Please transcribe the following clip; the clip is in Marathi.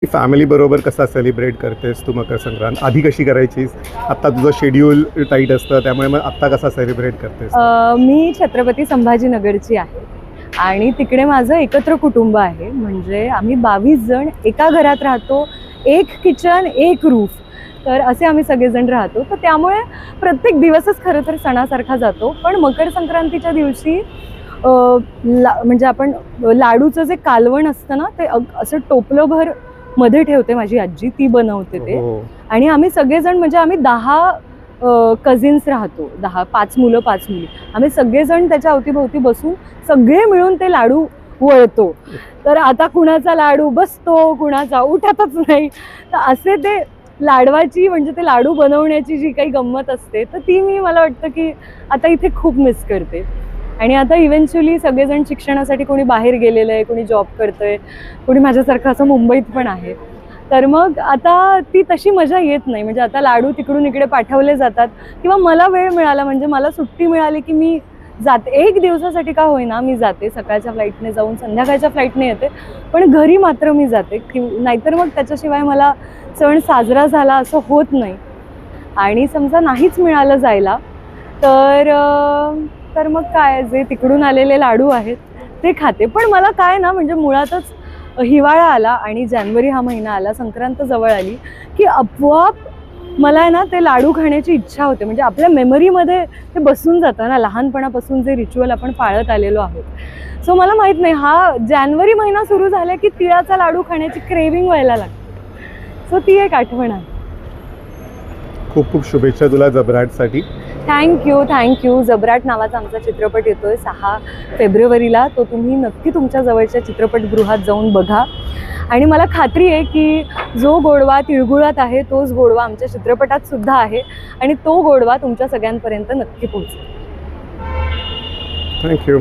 फॅमिली बरोबर कसा सेलिब्रेट करतेस तू मकर संक्रांत? आधी कशी करायचीस? आत्ता तुझं शेड्यूल टाईट असतं त्यामुळे मग आत्ता कसा सेलिब्रेट करतेस? मी छत्रपती संभाजीनगरची आहे आणि तिकडे माझं एकत्र कुटुंब आहे. म्हणजे आम्ही 22 जण एका घरात राहतो, एक किचन, एक रूफ. तर असे आम्ही सगळेजण राहतो. तर त्यामुळे प्रत्येक दिवसच खरं तर सणासारखा जातो. पण मकर संक्रांतीच्या दिवशी म्हणजे आपण लाडूचं जे कालवण असतं ना, ते असं टोपलंभर मध्ये ठेवते माझी आजी, ती बनवते ते. हो. आणि आम्ही सगळेजण म्हणजे आम्ही 10 कझिन्स राहतो, 5 मुलं 5 मुली. आम्ही सगळेजण त्याच्या अवतीभोवती बसून सगळे मिळून ते लाडू वळतो. तर आता कुणाचा लाडू बसतो, कुणाचा उठतच नाही. तर असे ते लाडवाची म्हणजे ते लाडू बनवण्याची जी काही गंमत असते, तर ती मला वाटतं की आता इथे खूप मिस करते. आणि आता इव्हेंच्युअली सगळेजण शिक्षणासाठी कोणी बाहेर गेलेलं आहे, कोणी जॉब करतंय, कोणी माझ्यासारखं असं मुंबईत पण आहे. तर मग आता ती तशी मजा येत नाही. म्हणजे आता लाडू तिकडून इकडे पाठवले जातात किंवा मला वेळ मिळाला म्हणजे मला सुट्टी मिळाली की मी जाते. एक दिवसासाठी का होईना मी जाते. सकाळच्या फ्लाईटने जाऊन संध्याकाळच्या फ्लाईटने येते. पण घरी मात्र मी जाते नाहीतर मग त्याच्याशिवाय मला सण साजरा झाला असं होत नाही. आणि समजा नाहीच मिळालं जायला तर मग काय, जे तिकडून आलेले लाडू आहेत ते खाते. पण मला काय ना, म्हणजे मुळातच हिवाळा आला आणि जानेवारी हा महिना आला, संक्रांत जवळ आली की आपोआप मला ना ते लाडू खाण्याची इच्छा होते. म्हणजे आपल्या मेमरीमध्ये ते बसून जातं ना, लहानपणापासून जे रिच्युअल आपण पाळत आलेलो आहोत. सो मला माहीत नाही, हा जानेवारी महिना सुरू झाला की तिळाचा लाडू खाण्याची क्रेविंग व्हायला लागते. सो ती एक आठवण आहे. खूप खूप शुभेच्छा तुला जबराटसाठी. थँक्यू. जबराट नावाचा आमचा चित्रपट येतोय 6 फेब्रुवारीला. तो तुम्ही नक्की तुमच्या जवळच्या चित्रपटगृहात जाऊन बघा. आणि मला खात्री आहे की जो गोडवा तिळगुळात आहे तोच गोडवा आमच्या चित्रपटात सुद्धा आहे आणि तो गोडवा तुमच्या सगळ्यांपर्यंत नक्की पोहोचेल. थँक्यू.